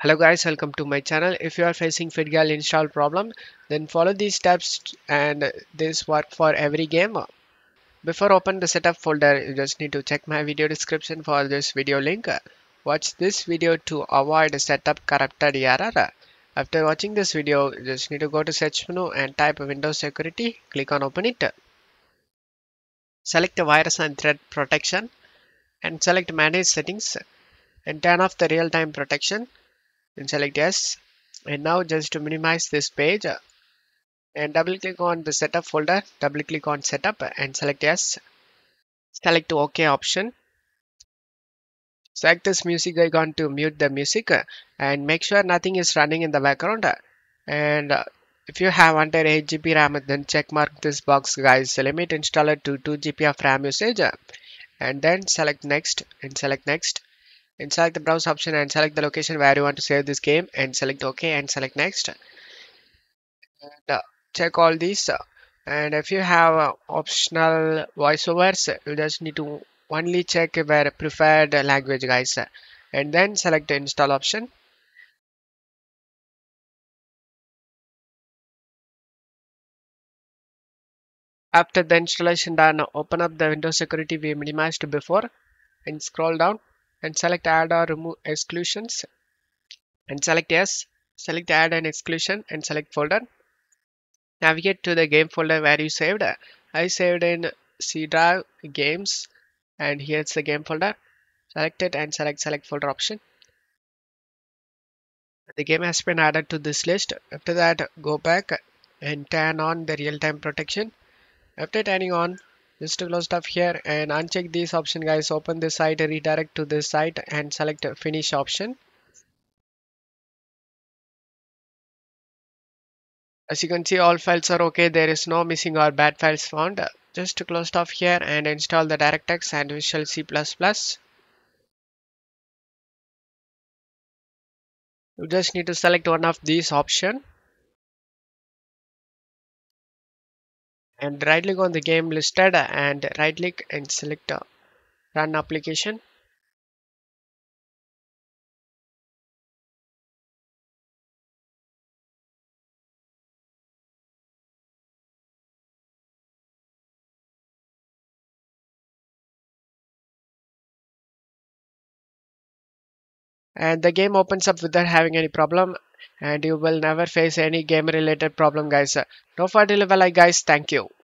Hello guys, welcome to my channel. If you are facing FitGirl install problem, then follow these steps and this work for every game. Before open the setup folder, you just need to check my video description for this video link. Watch this video to avoid setup corrupted error. After watching this video, you just need to go to search menu and type Windows Security. Click on open it. Select virus and threat protection and select manage settings and turn off the real-time protection and select yes. And now just to minimize this page and double click on the setup folder, double click on setup and select yes. Select OK option. Select this music icon to mute the music and make sure nothing is running in the background. And if you have under 8 GB RAM, then check mark this box guys. Limit installer to 2 GB of RAM usage and then select next and select next. And select the browse option and select the location where you want to save this game and select OK and select next. And check all these. And if you have optional voiceovers, you just need to only check your preferred language, guys. And then select the install option. After the installation done, open up the Windows security we minimized before and scroll down and select add or remove exclusions and select yes. Select add an exclusion and select folder. Navigate to the game folder where you saved. I saved in C drive games and here's the game folder. Select it and select folder option. The game has been added to this list. After that, go back and turn on the real-time protection. After turning on, just to close stuff here and uncheck this option guys. Open this site, redirect to this site and select finish option. As you can see, all files are okay. There is no missing or bad files found. Just to close stuff here and install the DirectX and Visual C++. You just need to select one of these options and right click on the game listed and right click and select run application. And the game opens up without having any problem and you will never face any game related problem guys. No further level guys, thank you.